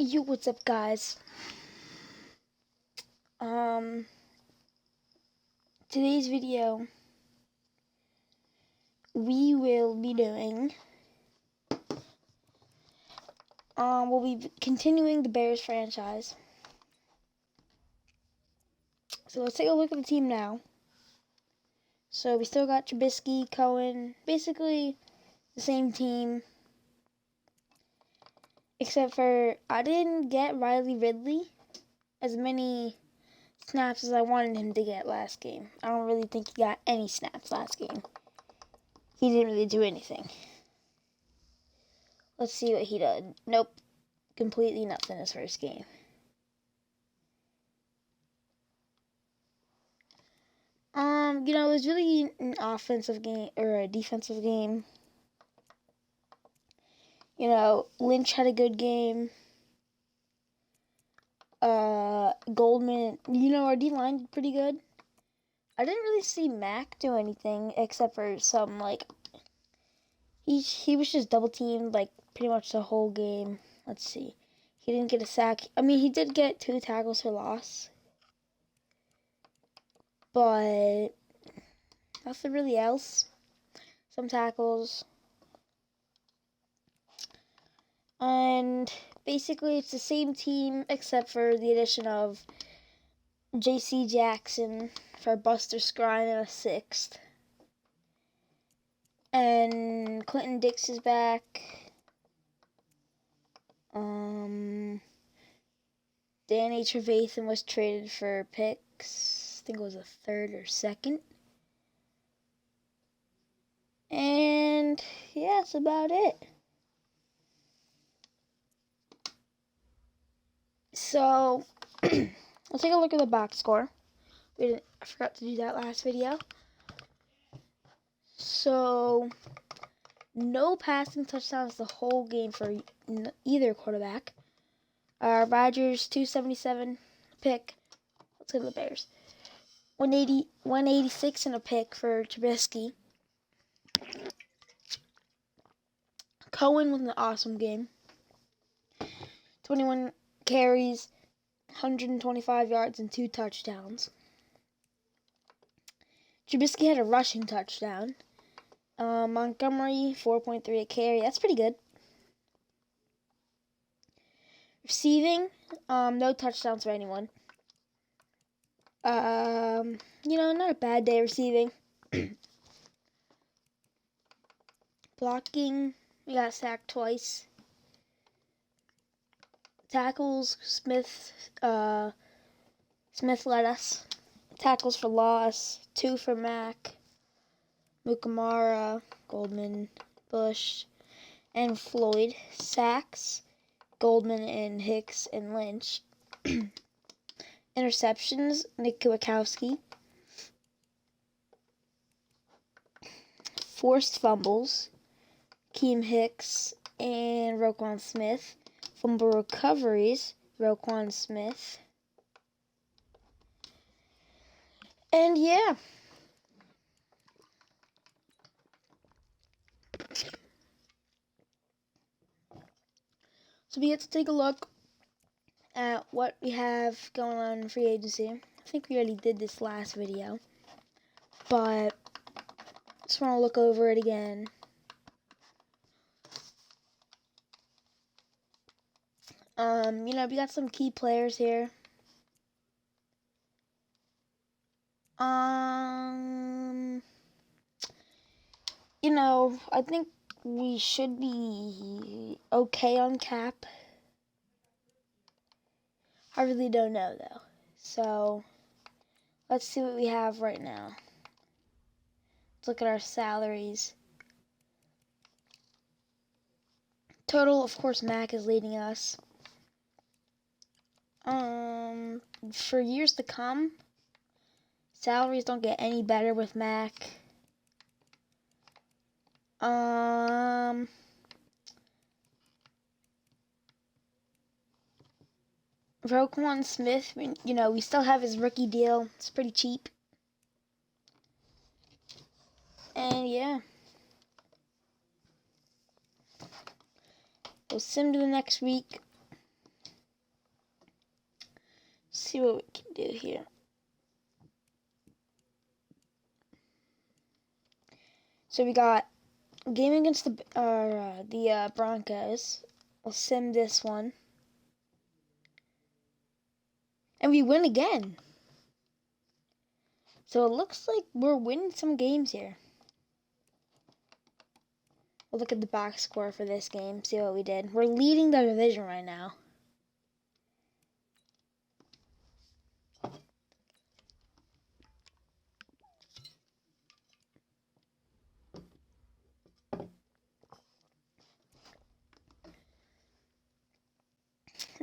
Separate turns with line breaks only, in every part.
Yo, what's up, guys? Today's video, we will be doing, we'll be continuing the Bears franchise. So let's take a look at the team now. So we still got Trubisky, Cohen, basically the same team. Except for, I didn't get Riley Ridley as many snaps as I wanted him to get last game. I don't really think he got any snaps last game. He didn't really do anything. Let's see what he did. Nope. Completely nothing his first game. It was really an offensive game or a defensive game. Lynch had a good game. Goldman, our D-line did pretty good. I didn't really see Mac do anything except for some, he was just double teamed, pretty much the whole game. Let's see. He didn't get a sack. I mean, he did get 2 tackles for loss. But nothing really else. Some tackles. And basically, it's the same team except for the addition of J.C. Jackson for Buster Skrine in a 6th. And Clinton Dix is back. Danny Trevathan was traded for picks. I think it was a 3rd or 2nd. And yeah, that's about it. So let's take a look at the box score. I forgot to do that last video. So no passing touchdowns the whole game for either quarterback. Rodgers 277 pick. Let's go to the Bears. 186 and a pick for Trubisky. Cohen with an awesome game. 21 carries, 125 yards, and 2 touchdowns. Trubisky had a rushing touchdown. Montgomery, 4.3 a carry. That's pretty good. Receiving, no touchdowns for anyone. Not a bad day receiving. Blocking, we got sacked twice. Tackles, Smith led us. Tackles for loss, 2 for Mac, Mukamara, Goldman, Bush, and Floyd. Sacks, Goldman and Hicks and Lynch. Interceptions, Nick Kwiatkowski. Forced fumbles, Keem Hicks and Roquan Smith. Fumble recoveries, Roquan Smith. And yeah. So we get to take a look at what we have going on in free agency. I think we already did this last video, but just want to look over it again. We got some key players here. I think we should be okay on cap. I really don't know, though. So, let's see what we have right now. Let's look at our salaries. Total, of course, Mac is leading us. For years to come, salaries don't get any better with Mac. Roquan Smith, we still have his rookie deal. It's pretty cheap. And yeah. We'll sim to the next week. see what we can do here. So we got game against the Broncos. We'll sim this one. And we win again. So it looks like we're winning some games here. We'll look at the box score for this game, see what we did. We're leading the division right now.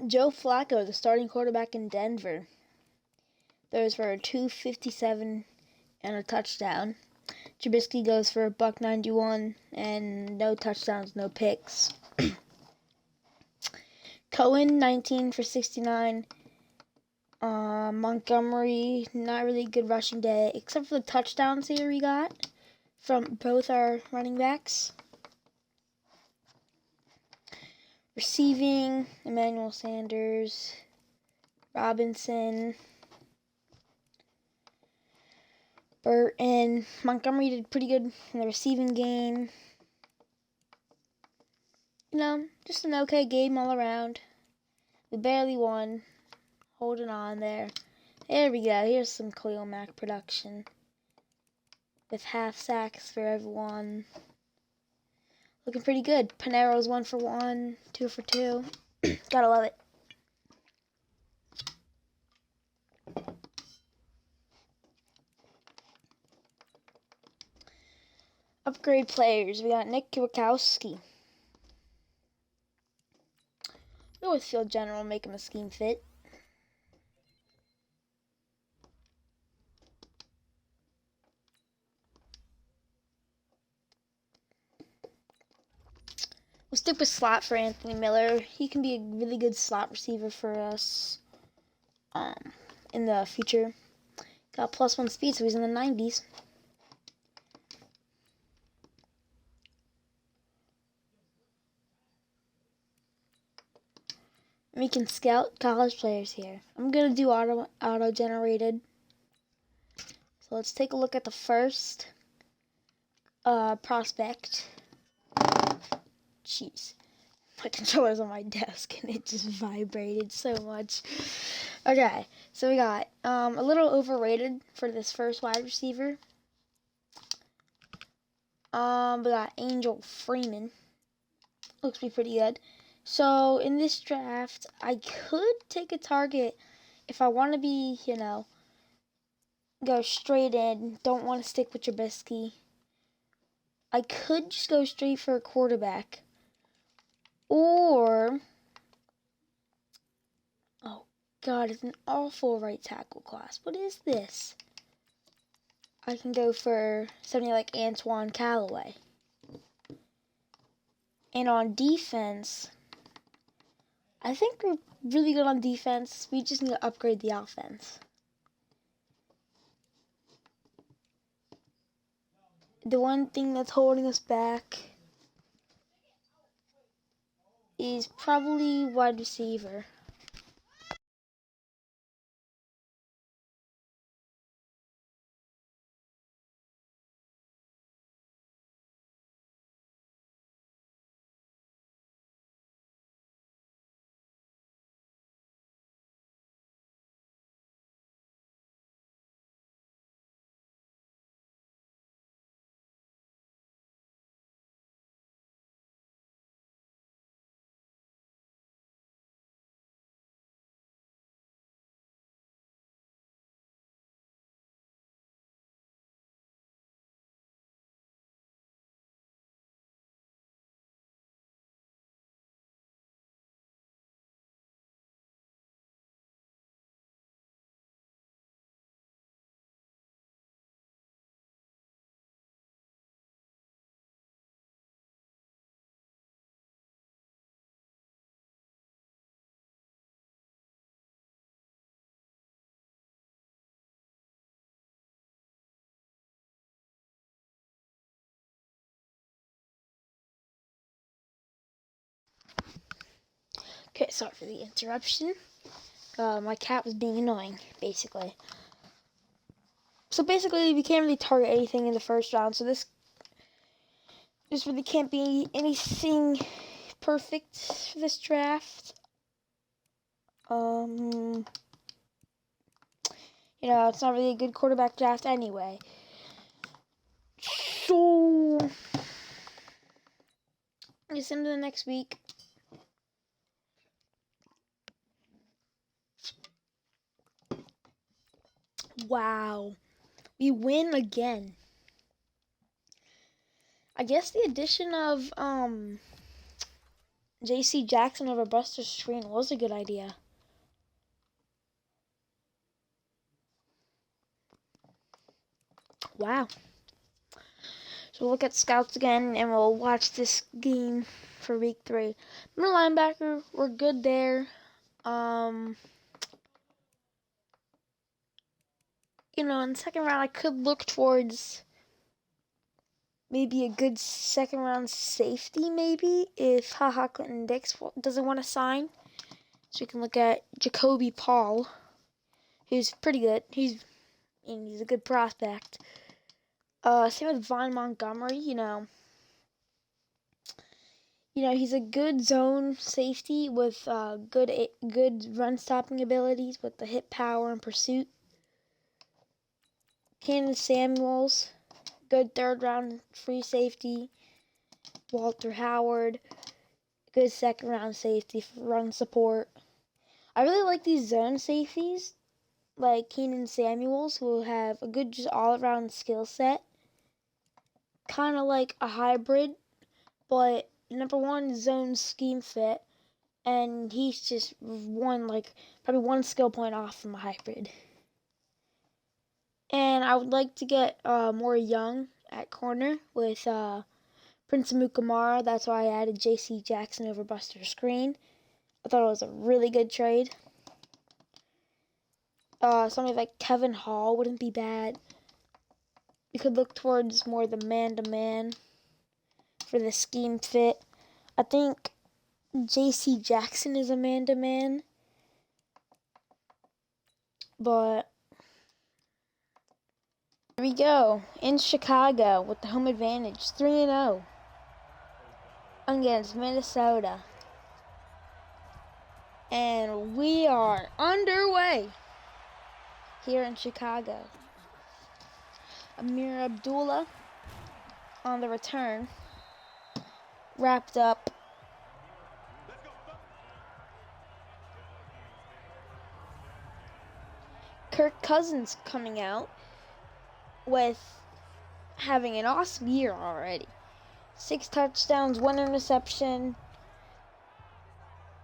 Joe Flacco, the starting quarterback in Denver, throws for a 257 and a touchdown. Trubisky goes for a $191 and no touchdowns, no picks. Cohen, 19 for 69. Montgomery, not really good rushing day, except for the touchdowns here we got from both our running backs. Receiving, Emmanuel Sanders, Robinson, Burton. Montgomery did pretty good in the receiving game. You know, just an okay game all around. We barely won. Holding on there. There we go. Here's some Khalil Mack production. With half sacks for everyone. Looking pretty good. Panero's 1 for 1, 2 for 2. Gotta love it. Upgrade players. We got Nick Kwiatkowski. Go with Field General, make him a scheme fit. We'll stick with slot for Anthony Miller. He can be a really good slot receiver for us in the future. Got +1 speed, so he's in the 90s. We can scout college players here. I'm going to do auto-generated. So let's take a look at the first prospect. Jeez. My controller's on my desk and it just vibrated so much. Okay, so we got a little overrated for this first wide receiver. We got Angel Freeman. Looks to be pretty good. So in this draft, I could take a target if I want to be, you know, go straight in. Don't want to stick with Trubisky. I could just go straight for a quarterback. Or, oh God, it's an awful right tackle class. What is this? I can go for something like Antoine Callaway. And on defense, I think we're really good on defense. We just need to upgrade the offense. The one thing that's holding us back is probably wide receiver. Okay, sorry for the interruption. My cat was being annoying, basically. So basically, we can't really target anything in the first round. So this really can't be anything perfect for this draft. It's not really a good quarterback draft anyway. So, just into the next week. Wow. We win again. I guess the addition of J.C. Jackson over Buster Screen was a good idea. Wow. So we'll look at scouts again, and we'll watch this game for week 3. Middle linebacker, we're good there. In the second round, I could look towards maybe a good second round safety, maybe, if Clinton Dix doesn't want to sign. So we can look at Jacoby Paul, who's pretty good. He's a good prospect. Same with Vaughn Montgomery, he's a good zone safety with good run stopping abilities with the hit power and pursuit. Cannon Samuels, good third round free safety. Walter Howard, good second round safety for run support. I really like these zone safeties, like Keenan Samuels, who have a good just all around skill set. Kind of like a hybrid, but number one, zone scheme fit, and he's just probably one skill point off from a hybrid. And I would like to get more young at corner with Prince Amukamara. That's why I added J.C. Jackson over Buster Screen. I thought it was a really good trade. Somebody like Kevin Hall wouldn't be bad. You could look towards more the man-to-man for the scheme fit. I think J.C. Jackson is a man-to-man. But here we go. In Chicago with the home advantage. 3-0 against Minnesota. And we are underway here in Chicago. Amir Abdullah on the return. Wrapped up. Kirk Cousins coming out with having an awesome year already. 6 touchdowns, 1 interception,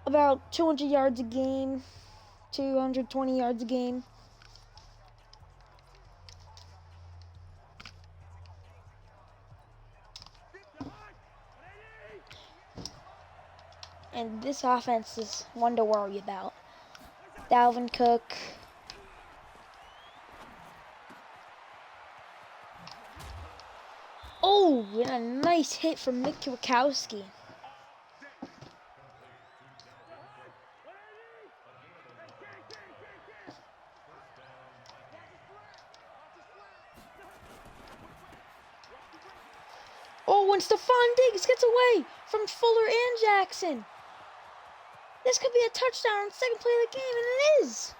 about 200 yards a game, 220 yards a game. And this offense is one to worry about. Dalvin Cook. Oh, and a nice hit from Nick Kwiatkowski. Oh, and Stephon Diggs gets away from Fuller and Jackson. This could be a touchdown on the second play of the game, and it is.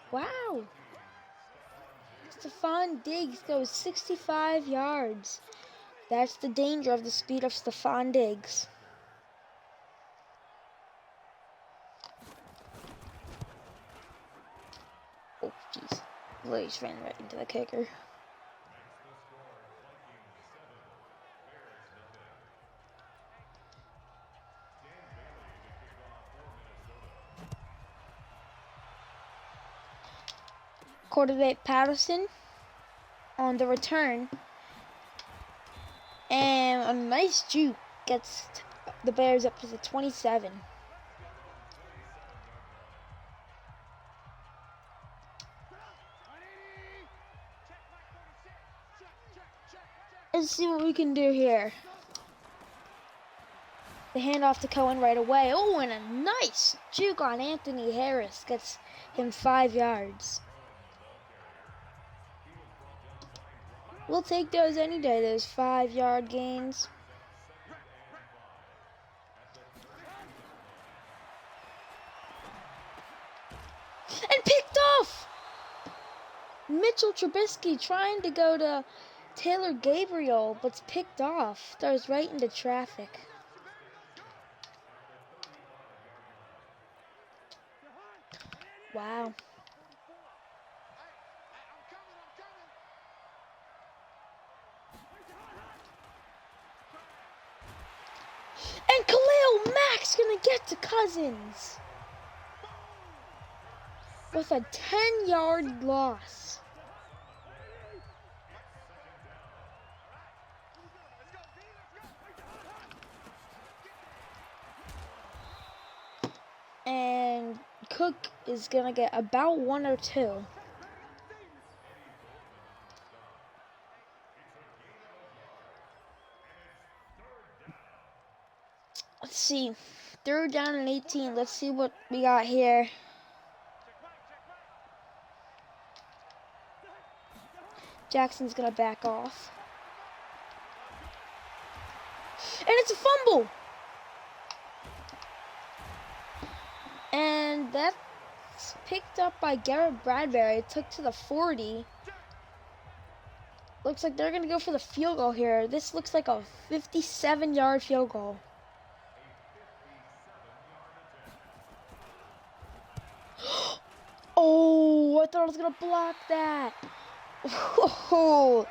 Wow. Stephon Diggs goes 65 yards. That's the danger of the speed of Stephon Diggs. Oh, jeez. Literally just ran right into the kicker. Quarterback Patterson on the return. And a nice juke gets the Bears up to the 27. Let's see what we can do here. The handoff to Cohen right away. Oh, and a nice juke on Anthony Harris. Gets him 5 yards. We'll take those any day, those 5-yard gains. And picked off! Mitchell Trubisky trying to go to Taylor Gabriel, but it's picked off. Throws right into traffic. Wow. And Khalil Mack's gonna get to Cousins with a 10-yard loss. And Cook is gonna get about 1 or 2. Let's see. 3rd down and 18. Let's see what we got here. Jackson's gonna back off. And it's a fumble! And that's picked up by Garrett Bradbury. It took to the 40. Looks like they're gonna go for the field goal here. This looks like a 57-yard field goal. Oh, I thought I was gonna block that. Oh.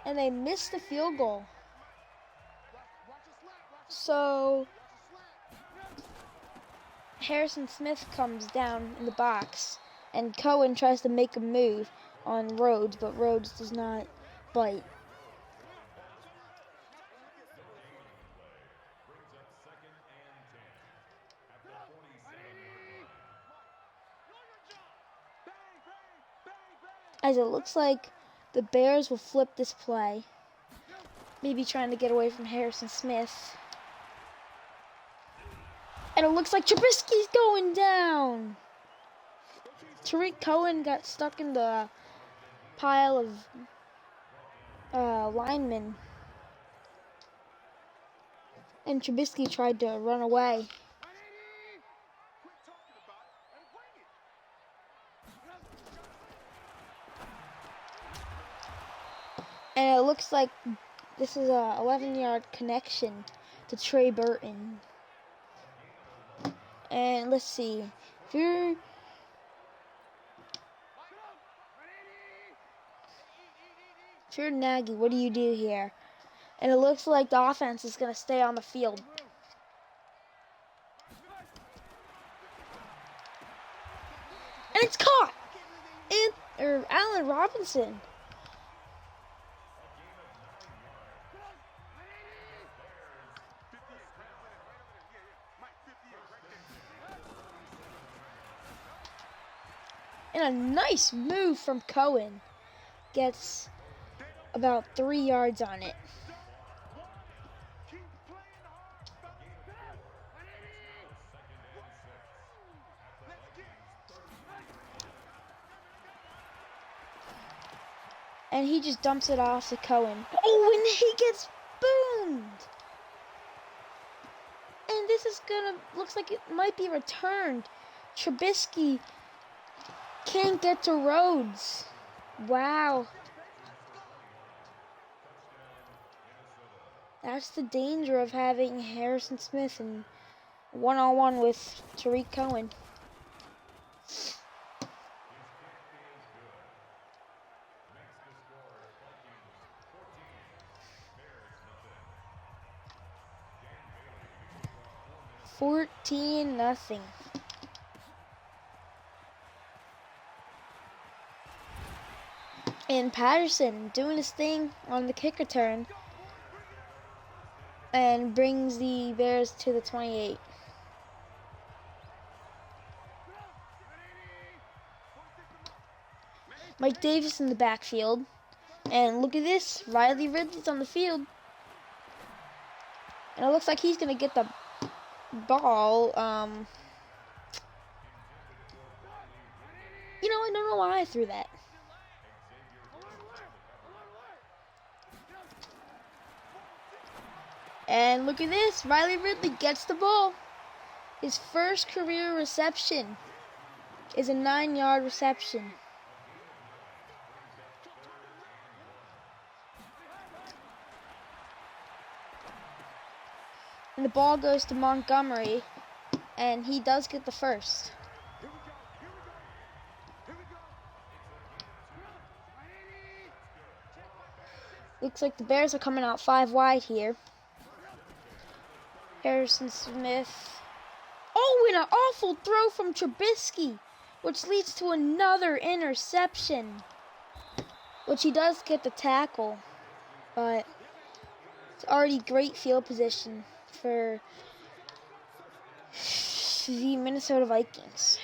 And they missed the field goal. So Harrison Smith comes down in the box, and Cohen tries to make a move on Rhodes, but Rhodes does not bite. As it looks like the Bears will flip this play. Maybe trying to get away from Harrison Smith. And it looks like Trubisky's going down. Tariq Cohen got stuck in the pile of linemen. And Trubisky tried to run away. And it looks like this is a 11-yard connection to Trey Burton. And let's see. If you're Nagy, what do you do here? And it looks like the offense is going to stay on the field. And it's caught! Allen Robinson. And a nice move from Cohen. Gets about 3 yards on it. And he just dumps it off to Cohen. Oh, and he gets boomed. And this is looks like it might be returned. Trubisky can't get to Rhodes. Wow. That's the danger of having Harrison Smith and one-on-one with Tariq Cohen. $14-0. And Patterson doing his thing on the kick return and brings the Bears to the 28. Mike Davis in the backfield. And look at this. Riley Ridley's on the field. And it looks like he's going to get the ball. You know, I don't know why I threw that. And look at this. Riley Ridley gets the ball. His first career reception is a 9-yard reception. And the ball goes to Montgomery, and he does get the first. Looks like the Bears are coming out 5 wide here. Harrison Smith. Oh, and an awful throw from Trubisky, which leads to another interception. Which he does get the tackle, but it's already great field position for the Minnesota Vikings.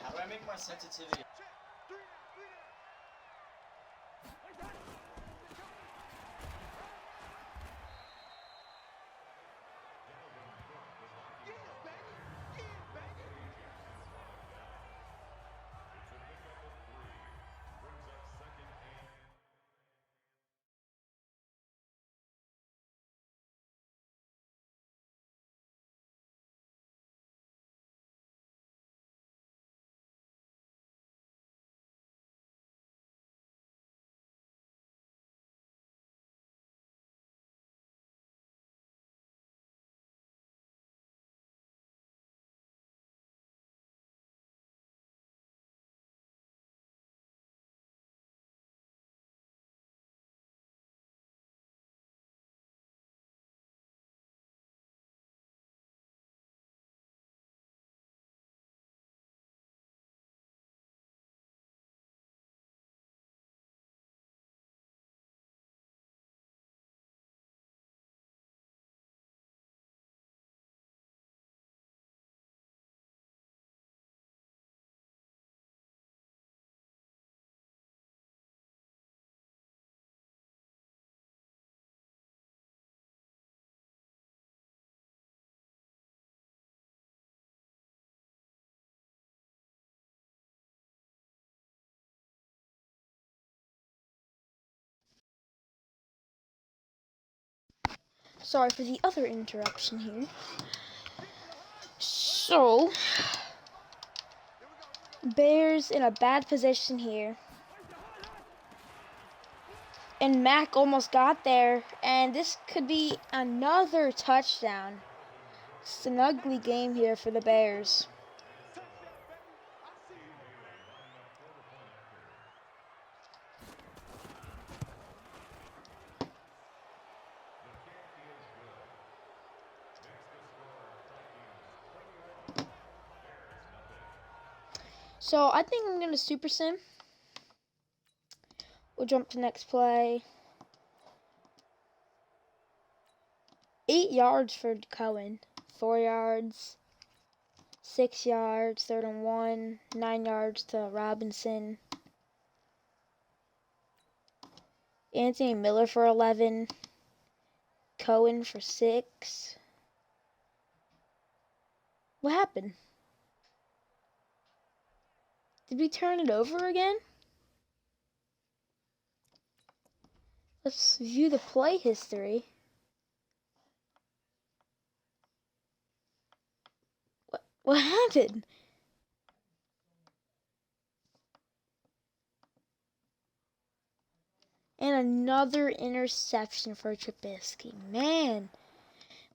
How do I make my sensitivity?
Sorry for the other interruption here. So, Bears in a bad position here. And Mack almost got there, and this could be another touchdown. It's an ugly game here for the Bears. So I think I'm going to super sim. We'll jump to next play. 8 yards for Cohen. 4 yards. 6 yards. 3rd and 1. 9 yards to Robinson. Anthony Miller for 11. Cohen for 6. What happened? Did we turn it over again? Let's view the play history. What happened? And another interception for Trubisky. Man,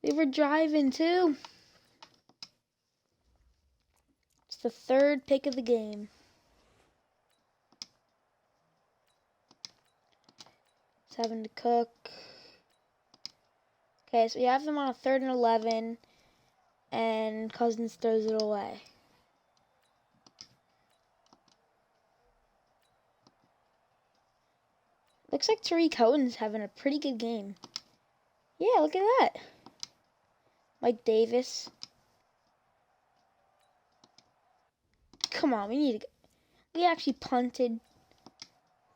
we were driving too. It's the 3rd pick of the game. It's having to cook. Okay, so we have them on a 3rd and 11. And Cousins throws it away. Looks like Tariq Cohen's having a pretty good game. Yeah, look at that. Mike Davis. Come on, we need to go. We actually punted.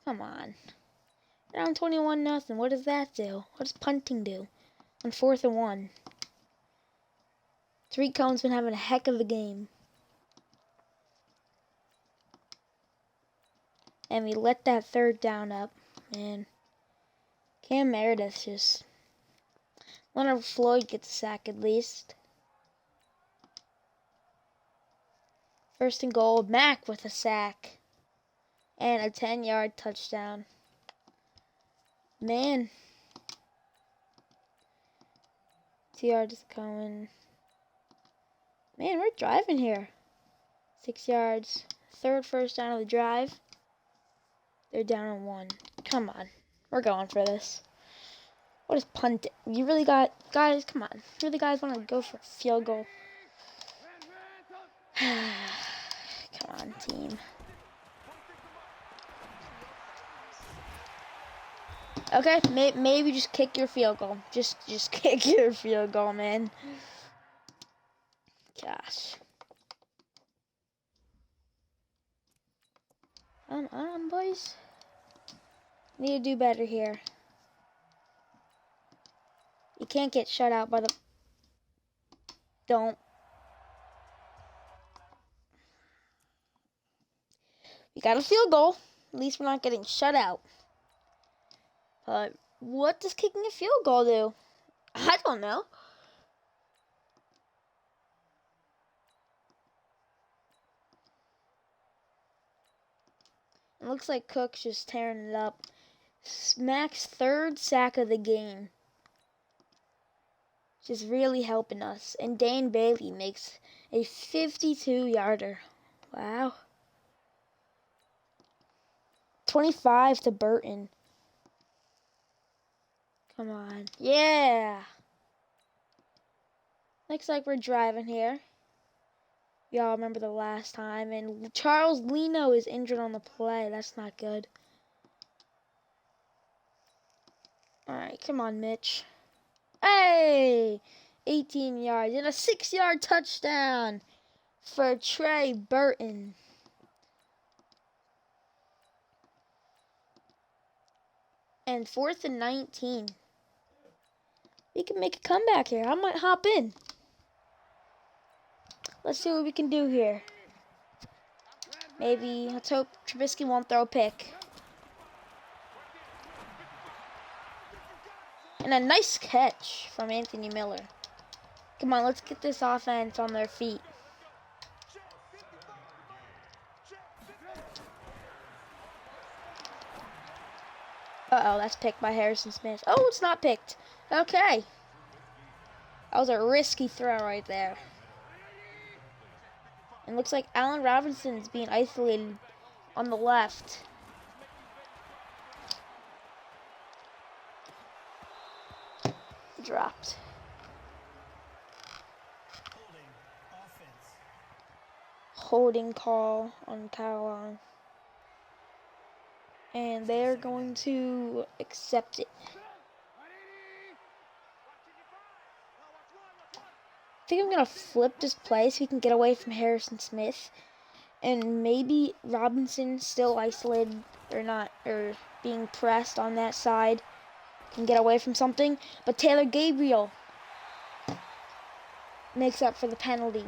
Come on. Down 21-0. What does that do? What does punting do? On 4th and 1. Tariq Cohen's been having a heck of a game. And we let that 3rd down up. Man. Cam Meredith just... Leonard Floyd gets a sack at least. 1st and goal. Mack with a sack. And a 10-yard touchdown. Man. 2 yards Cohen. Man, we're driving here. 6 yards. 3rd first down of the drive. They're down on 1. Come on. We're going for this. What is punting? You really got... Guys, come on. Really, guys want to go for a field goal? Come on, team. Okay, maybe just kick your field goal. Just kick your field goal, man. Gosh. On, boys. Need to do better here. You can't get shut out by the... Don't. We got a field goal. At least we're not getting shut out. But what does kicking a field goal do? I don't know. It looks like Cook's just tearing it up. Mack's 3rd sack of the game. Just really helping us. And Dane Bailey makes a 52-yarder. Wow. 25 to Burton. Come on. Yeah. Looks like we're driving here. Y'all remember the last time. And Charles Leno is injured on the play. That's not good. Alright, come on, Mitch. Hey! 18 yards. And a 6-yard touchdown for Trey Burton. And 4th and 19. We can make a comeback here. I might hop in. Let's see what we can do here. Maybe, let's hope Trubisky won't throw a pick. And a nice catch from Anthony Miller. Come on, let's get this offense on their feet. Uh-oh, that's picked by Harrison Smith. Oh, it's not picked. Okay. That was a risky throw right there. And looks like Allen Robinson's being isolated on the left. Dropped. Holding call on Kyle Long. And they're going to accept it. I think I'm going to flip this play so we can get away from Harrison Smith. And maybe Robinson, still isolated or not, or being pressed on that side, can get away from something. But Taylor Gabriel makes up for the penalty.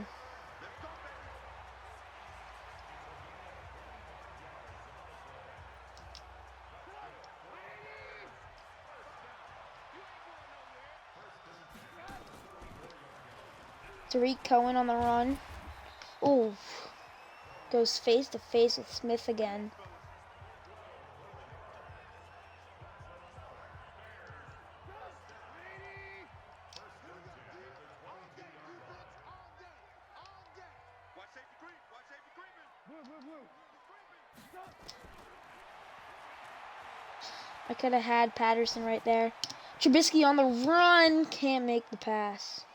Tariq Cohen on the run. Ooh. Goes face to face with Smith again. I could have had Patterson right there. Trubisky on the run. Can't make the pass.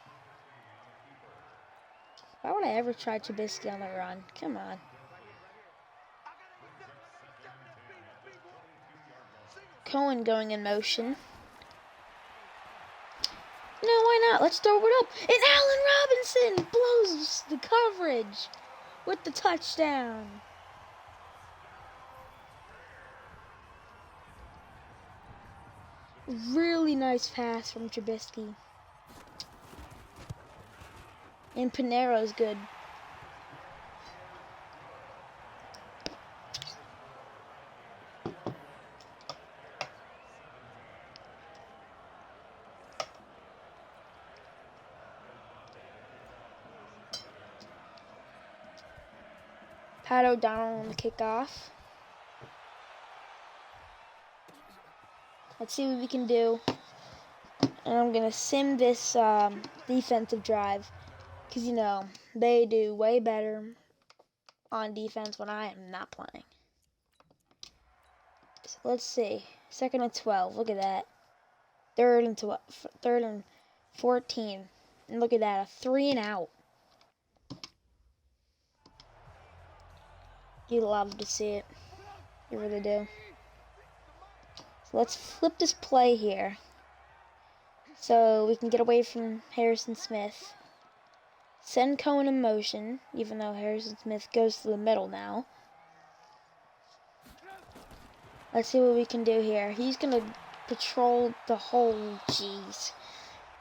Why would I ever try Trubisky on the run? Come on. Cohen going in motion. No, why not? Let's throw it up. And Allen Robinson blows the coverage with the touchdown. Really nice pass from Trubisky. And Pinero's good. Pat O'Donnell on the kickoff. Let's see what we can do. And I'm going to sim this defensive drive. Because, you know, they do way better on defense when I am not playing. So let's see. 2nd and 12. Look at that. 3rd and 12. 3rd and 14. And look at that. A 3 and out. You love to see it. You really do. So let's flip this play here. So we can get away from Harrison Smith. Send Cohen in motion, even though Harrison Smith goes to the middle now. Let's see what we can do here. He's going to patrol the whole, jeez.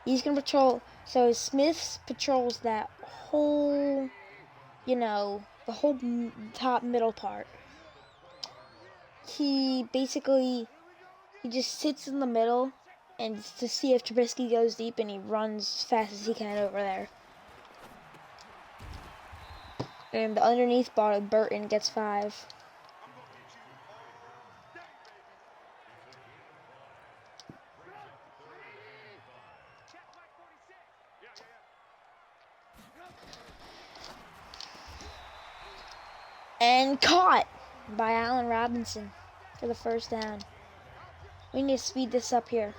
He's going to patrol, so Smith patrols that whole, you know, the whole top middle part. He just sits in the middle and to see if Trubisky goes deep, and he runs as fast as he can over there. And the underneath ball of Burton gets 5. And caught by Allen Robinson for the 1st down. We need to speed this up here.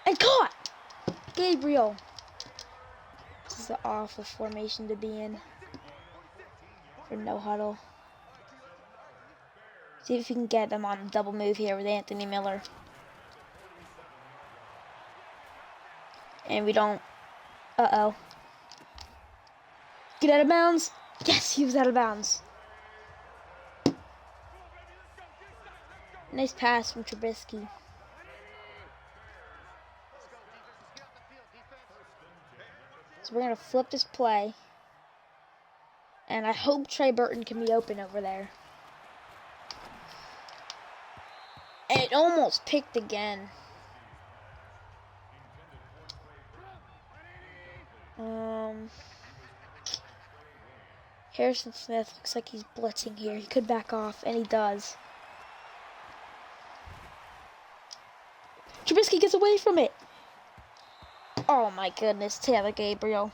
And caught! Gabriel. This is an awful formation to be in for no huddle. See if you can get them on a double move here with Anthony Miller. And we don't. Uh-oh. Get out of bounds. Yes, he was out of bounds. Nice pass from Trubisky. So we're going to flip this play. And I hope Trey Burton can be open over there. And it almost picked again. Harrison Smith looks like he's blitzing here. He could back off, and he does. Trubisky gets away from it. Oh my goodness, Taylor Gabriel.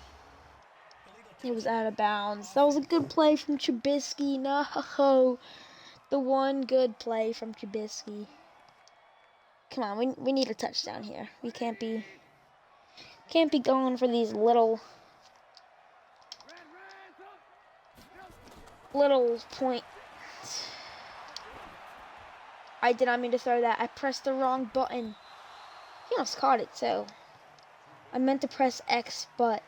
He was out of bounds. That was a good play from Trubisky. No, the one good play from Trubisky. Come on, we need a touchdown here. We can't be going for these little point. I did not mean to throw that. I pressed the wrong button. He almost caught it, so I meant to press X, but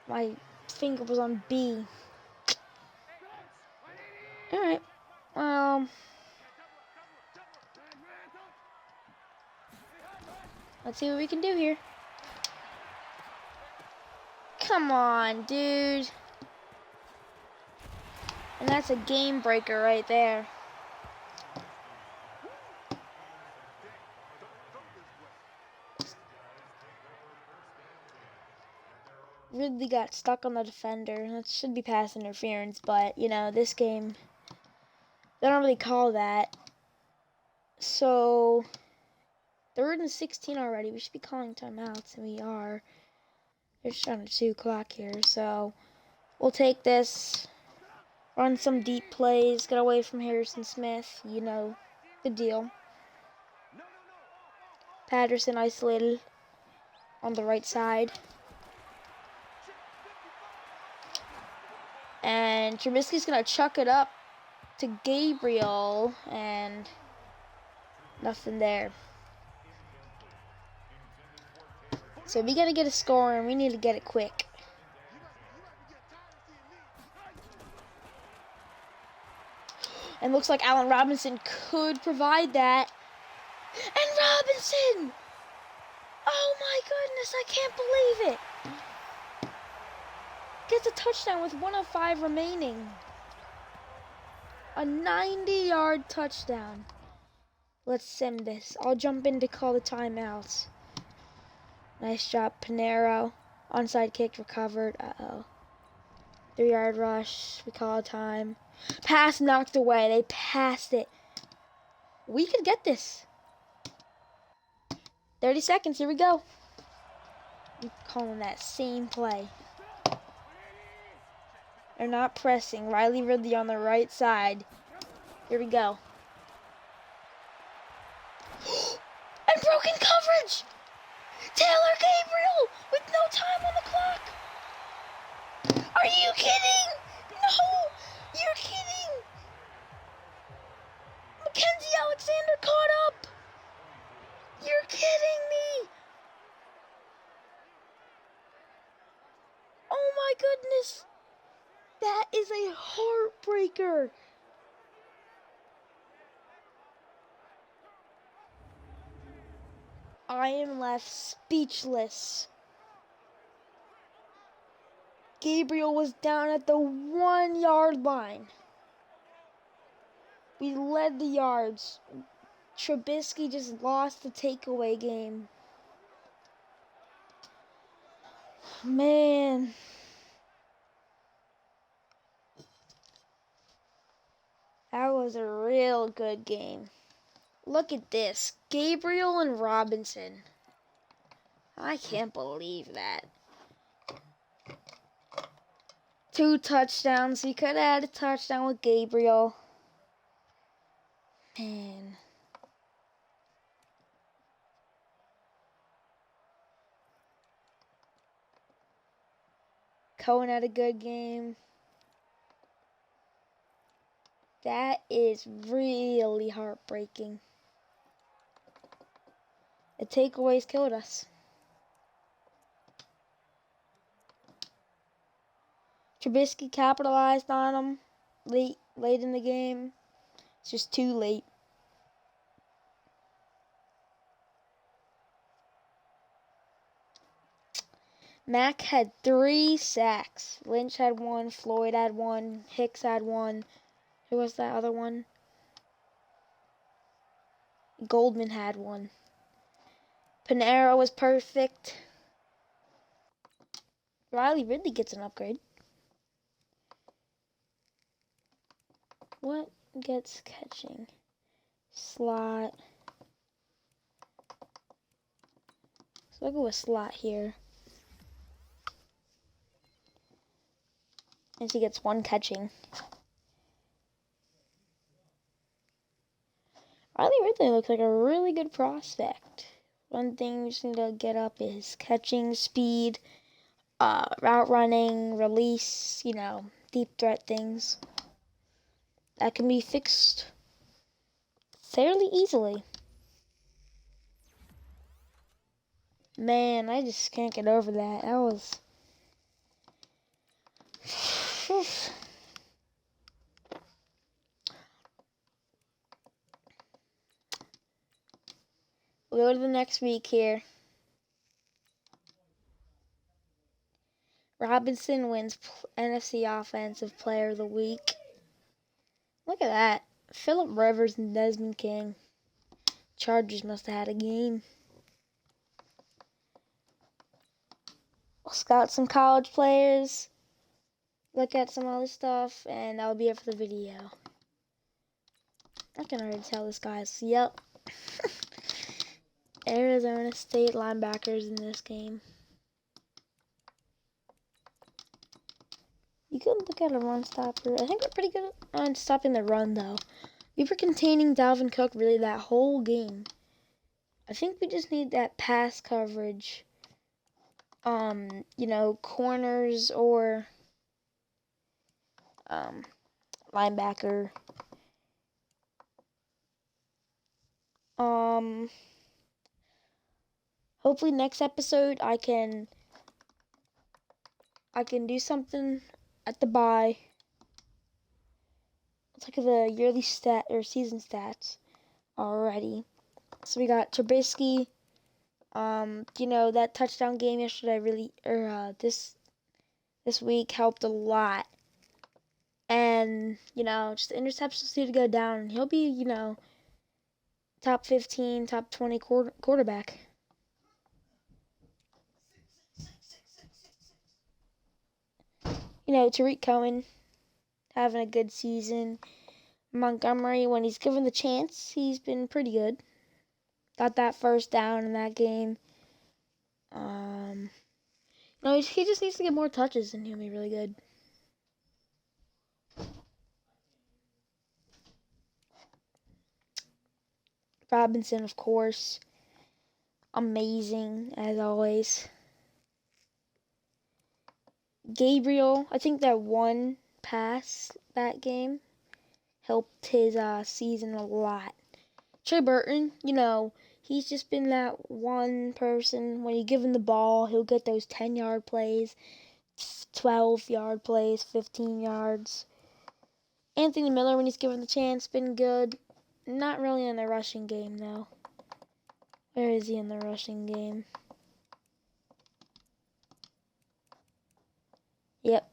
my finger was on B. Alright. Let's see what we can do here. Come on, dude. And that's a game breaker right there. Ridley got stuck on the defender. That should be pass interference, but, you know, this game, they don't really call that. So, 3rd and 16 already. We should be calling timeouts, and we are. It's around 2 o'clock here, so we'll take this, run some deep plays, get away from Harrison Smith. You know the deal. Patterson isolated on the right side. And Trubisky's going to chuck it up to Gabriel, and nothing there. So we got to get a score, and we need to get it quick. And looks like Allen Robinson could provide that. And Robinson! Oh my goodness, I can't believe it. Gets a touchdown with 1:05 remaining. A 90-yard touchdown. Let's sim this. I'll jump in to call the timeouts. Nice job, Pinero. Onside kick recovered. Uh-oh. 3-yard rush. We call a time. Pass knocked away. They passed it. We could get this. 30 seconds. Here we go. I'm calling that same play. They're not pressing. Riley Ridley on the right side. Here we go. And broken coverage! Taylor Gabriel with no time on the clock. Are you kidding? No, you're kidding. Mackenzie Alexander caught up. You're kidding me. Oh my goodness. That is a heartbreaker. I am left speechless. Gabriel was down at the 1-yard line. We led the yards. Trubisky just lost the takeaway game. Man. That was a real good game. Look at this. Gabriel and Robinson. I can't believe that. 2 touchdowns. We could have had a touchdown with Gabriel. Man. Cohen had a good game. That is really heartbreaking. The takeaways killed us. Trubisky capitalized on them late in the game. It's just too late. Mack had 3 sacks. Lynch had 1, Floyd had 1, Hicks had 1. Who was that other one? Goldman had 1. Pinero was perfect. Riley Ridley gets an upgrade. What gets catching? Slot. So I'll go with slot here. And he gets 1 catching. Riley Ridley looks like a really good prospect. One thing we just need to get up is catching speed, route running, release, deep threat things. That can be fixed fairly easily. Man, I just can't get over that. That was... We'll go to the next week here. Robinson wins NFC Offensive Player of the Week. Look at that. Phillip Rivers and Desmond King. Chargers must have had a game. We'll scout some college players. Look at some other stuff. And that'll be it for the video. I can already tell this guy's... Yep. Arizona State linebackers in this game. You could look at a run stopper. I think we're pretty good on stopping the run, though. We were containing Dalvin Cook really that whole game. I think we just need that pass coverage. Corners or linebacker. Hopefully next episode I can do something at the bye. let's look at the yearly stat or season stats already. So we got Trubisky. That touchdown game yesterday this week helped a lot. And, just the interceptions need to go down. And he'll be, top 15, top 20 quarterback. Tariq Cohen having a good season. Montgomery, when he's given the chance, he's been pretty good. Got that first down in that game. He just needs to get more touches and he'll be really good. Robinson, of course. Amazing, as always. Gabriel, I think that one pass that game helped his season a lot. Trey Burton, he's just been that one person. When you give him the ball, he'll get those 10-yard plays, 12-yard plays, 15 yards. Anthony Miller, when he's given the chance, been good. Not really in the rushing game, though. Where is he in the rushing game? Yep.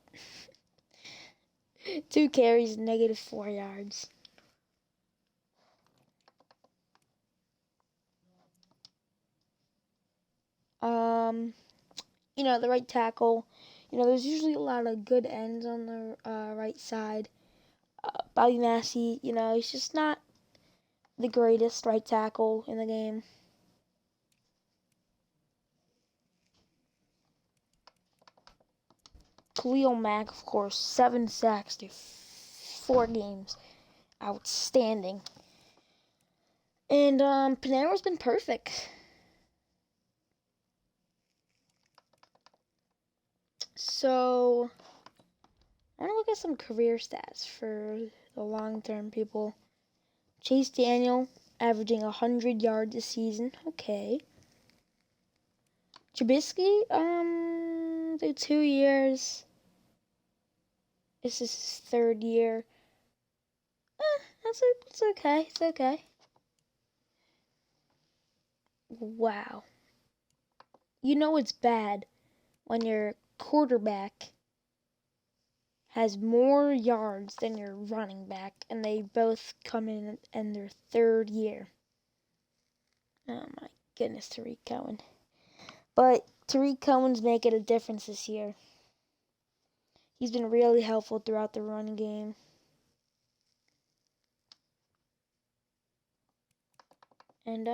2 carries, -4 yards. The right tackle. There's usually a lot of good ends on the right side. Bobby Massey, he's just not the greatest right tackle in the game. Khalil Mack, of course, 7 sacks through 4 games. Outstanding. And Panero's been perfect. So, I want to look at some career stats for the long-term people. Chase Daniel, averaging 100 yards a season. Okay. Trubisky, through 2 years. This is his 3rd year. It's okay. It's okay. Wow. It's bad when your quarterback has more yards than your running back, and they both come in their 3rd year. Oh my goodness, Tariq Cohen. But Tariq Cohen's making a difference this year. He's been really helpful throughout the running game. And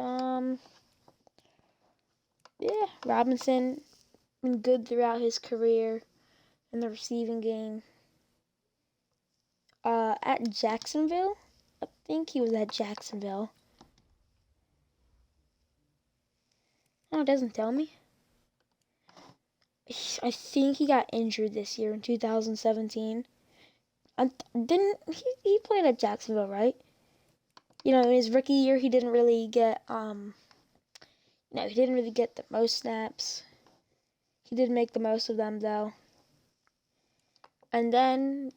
yeah, Robinson been good throughout his career in the receiving game. At Jacksonville, I think he was at Jacksonville. Oh, it doesn't tell me. I think he got injured this year in 2017. He played at Jacksonville, right? In his rookie year, he didn't really get he didn't really get the most snaps. He did make the most of them, though. And then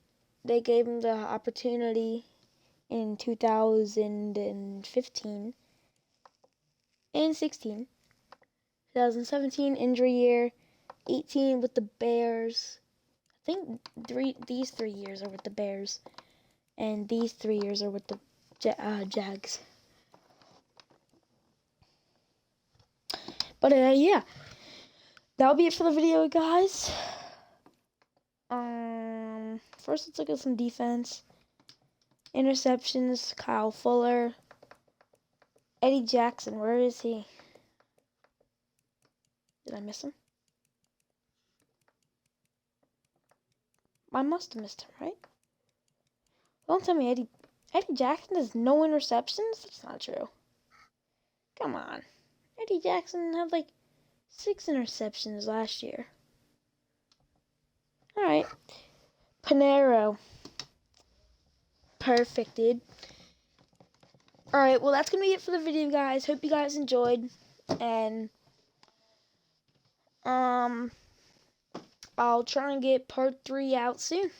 they gave him the opportunity in 2015 and 16. 2017 injury year, 18 with the Bears. I think these 3 years are with the Bears, and these 3 years are with the Jags. But yeah, that'll be it for the video, guys. First, let's look at some defense. Interceptions, Kyle Fuller. Eddie Jackson, where is he? Did I miss him? I must have missed him, right? Don't tell me Eddie Jackson has no interceptions? That's not true. Come on. Eddie Jackson had like 6 interceptions last year. Alright. Panero. Perfect, dude. Alright, well, that's going to be it for the video, guys. Hope you guys enjoyed. And, I'll try and get part 3 out soon.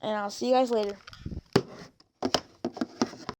and I'll see you guys later.